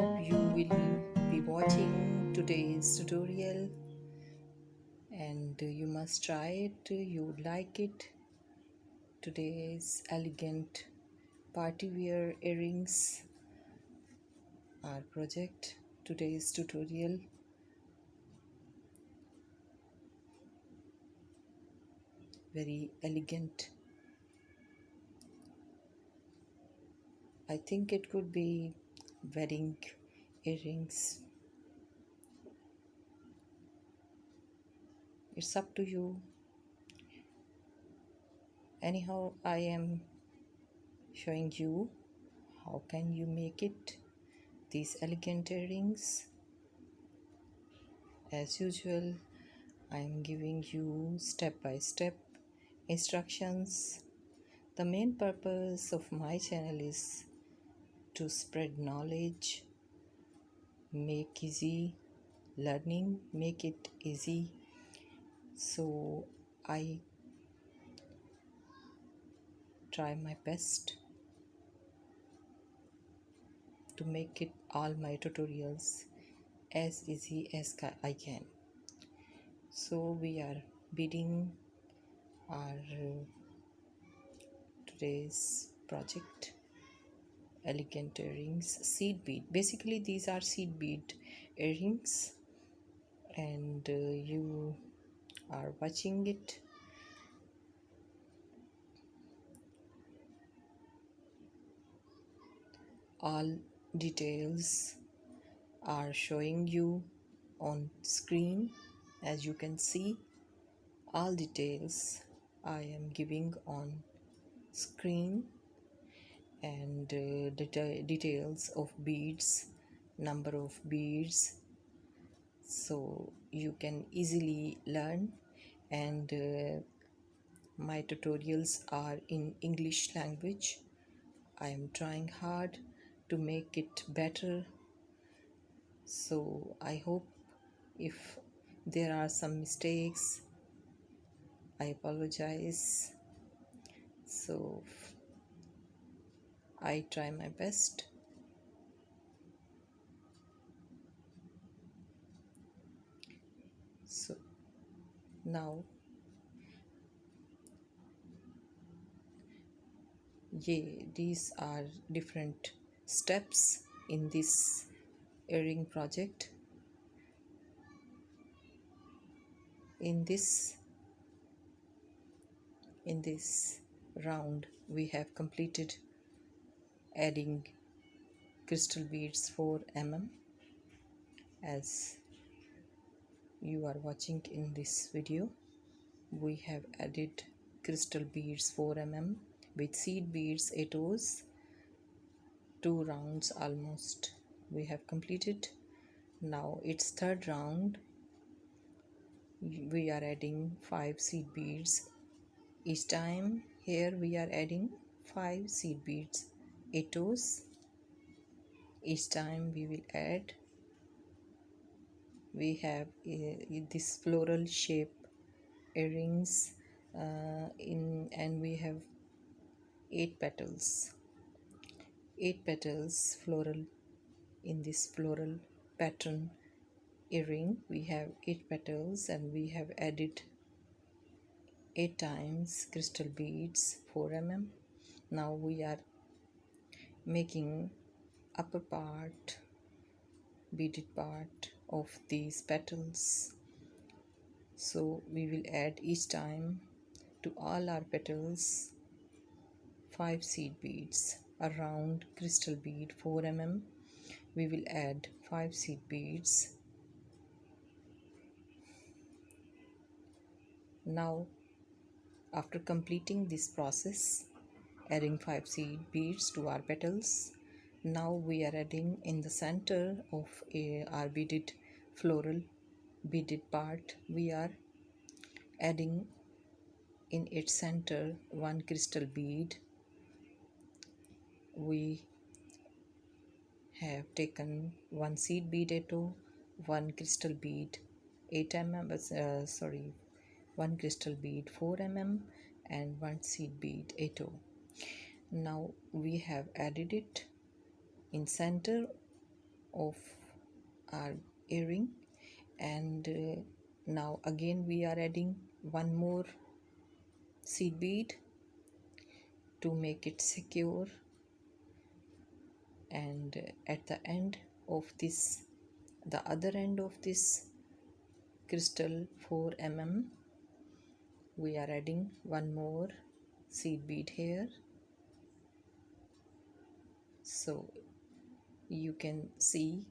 hope you will be watching today's tutorial and you must try it. You would like it. Today's elegant party wear earrings are project. Today's tutorial. Very elegant. I think it could be wedding earrings. It's up to you. Anyhow, I am showing you how can you make it these elegant earrings. As usual, I am giving you step by step instructions. The main purpose of my channel is to spread knowledge, make easy learning, make it easy. So I try my best to make it all my tutorials as easy as I can. So we are beading our today's project elegant earrings, seed bead. Basically these are seed bead earrings and you are watching it. All details are showing you on screen. As you can see, all details I am giving on screen, and details of beads, number of beads, so you can easily learn. And my tutorials are in English language. I am trying hard to make it better, so I hope if there are some mistakes, I apologize. So I try my best. So now these are different steps in this earring project. In this round we have completed adding crystal beads 4 mm as you are watching in this video. We have added crystal beads 4 mm with seed beads 8 2 rounds almost we have completed. Now it's third round. We are adding 5 seed beads each time. Here we are adding 5 seed beads 8 each time we will add. We have this floral shape earrings and we have 8 petals floral in this floral pattern earring. We have 8 petals and we have added 8 times crystal beads 4 mm. Now we are making upper part, beaded part of these petals, so we will add each time to all our petals 5 seed beads. Around crystal bead 4 mm we will add 5 seed beads. Now after completing this process, adding 5 seed beads to our petals, now we are adding in the center of our beaded floral beaded part, we are adding in its center 1 crystal bead. We have taken 1 seed bead 1 crystal bead 8 mm, 1 crystal bead 4 mm and 1 seed bead 8. Now we have added it in center of our earring, and now again we are adding one more seed bead to make it secure, and at the end of this, the other end of this crystal 4 mm, we are adding one more seed bead here. So you can see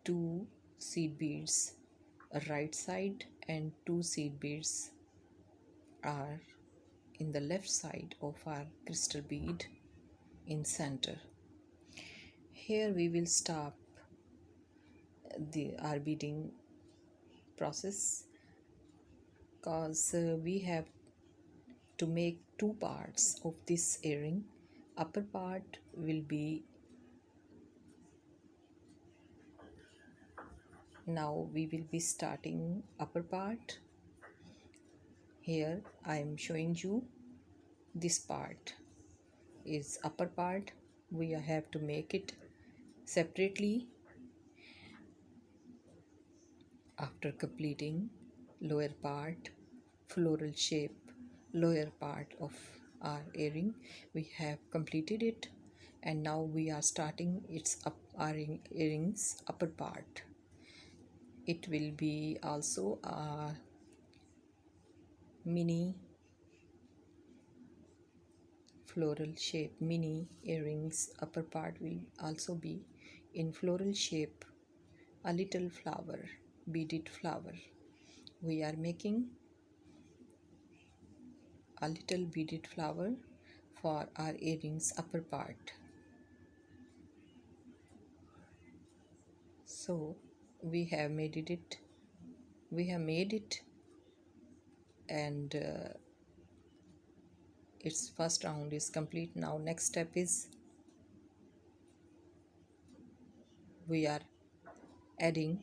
two seed beads right side and two seed beads are in the left side of our crystal bead in center. Here we will stop our beading process, because we have to make two parts of this earring. Upper part will be, now we will be starting upper part. Here I am showing you this part is upper part. We have to make it separately after completing lower part, floral shape lower part of our earring. We have completed it, and now we are starting our earrings upper part. It will be also a mini floral shape. Mini earrings upper part will also be in floral shape, a little flower, beaded flower. We are making a little beaded flower for our earrings upper part. So we have made it, and its first round is complete. Now next step is we are adding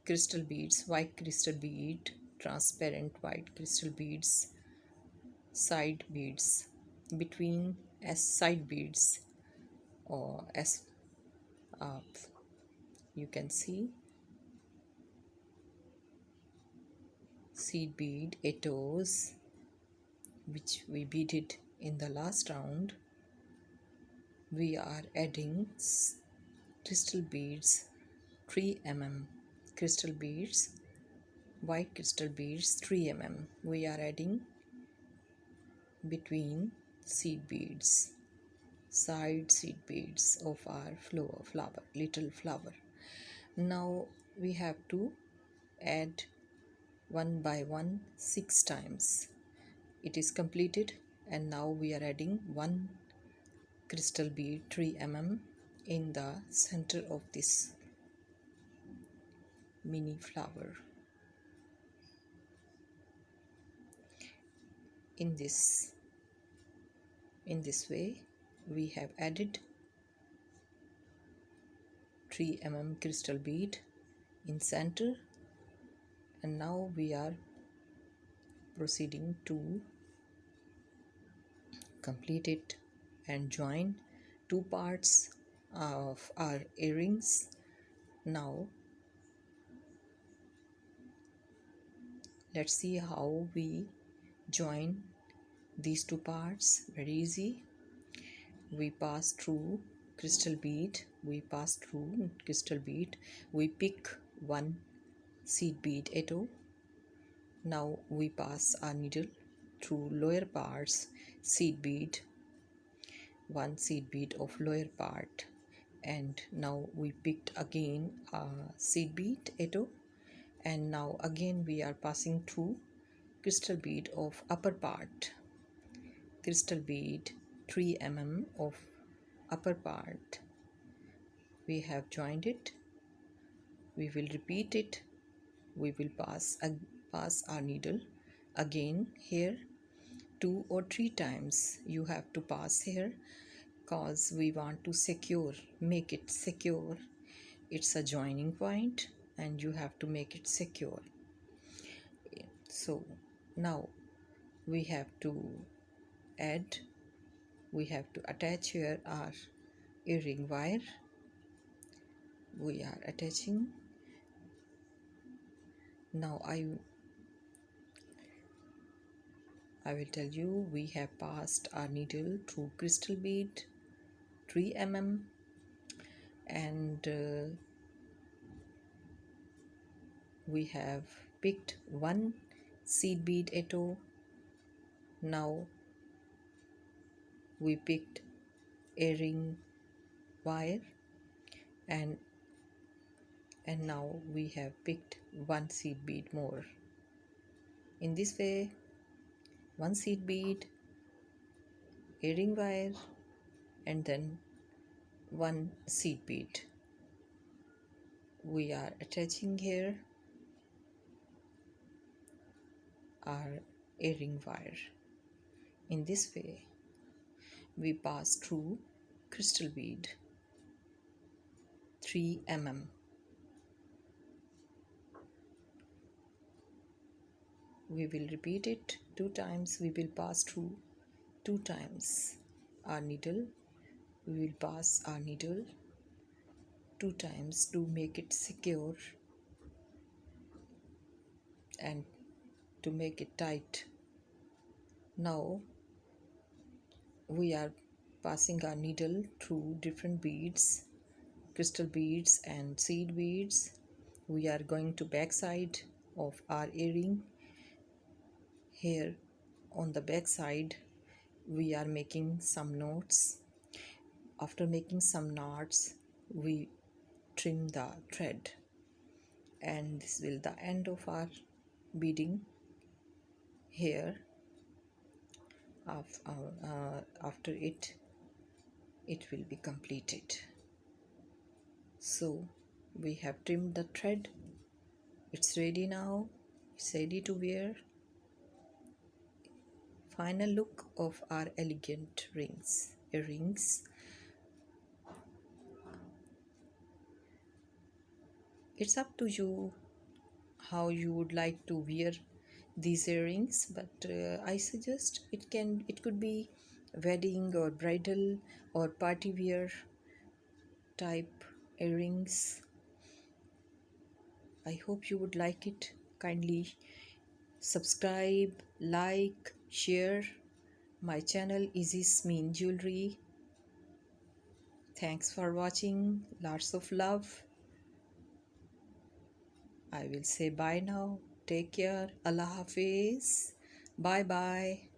crystal beads, white crystal bead, transparent white crystal beads, side beads, between as side beads, or as you can see seed bead etos, which we beaded in the last round. We are adding crystal beads 3 mm, crystal beads, white crystal beads 3 mm. We are adding between seed beads, side seed beads of our flower, little flower. Now we have to add one by one 6 times. It is completed, and now we are adding one crystal bead 3 mm in the center of this mini flower. In this way we have added 3 mm crystal bead in center, and now we are proceeding to complete it and join two parts of our earrings. Now let's see how we join these two parts. Very easy. We pass through crystal bead, we pick one seed bead eto. Now we pass our needle through lower parts seed bead, one seed bead of lower part, and now we picked again a seed bead eto, and now again we are passing through crystal bead of upper part, crystal bead 3 mm of upper part. We have joined it. We will repeat it. We will pass our needle again here 2 or 3 times. You have to pass here, cause we want to make it secure. It's a joining point and you have to make it secure. So now we have to attach here our earring wire. we are attaching. Now I will tell you, we have passed our needle through crystal bead 3 mm, and we have picked one seed bead etto. Now we picked earring wire, and now we have picked one seed bead more. In this way, one seed bead, earring wire, and then one seed bead. We are attaching here our earring wire. In this way, we pass through crystal bead 3 mm. We will repeat it 2 times. We will pass through 2 times our needle. We will pass our needle 2 times to make it secure and to make it tight. Now we are passing our needle through different beads, crystal beads and seed beads. We are going to back side of our earring. Here on the back side we are making some knots. After making some knots, we trim the thread, and this will the end of our beading here. After it will be completed. So we have trimmed the thread. It's ready now. It's ready to wear. Final look of our elegant earrings. It's up to you how you would like to wear these earrings, but I suggest it could be wedding or bridal or party wear type earrings. I hope you would like it. Kindly subscribe, like, share my channel easy.i Jewelery. Thanks for watching. Lots of love. I will say bye now. Take care. Allah Hafiz. Bye bye.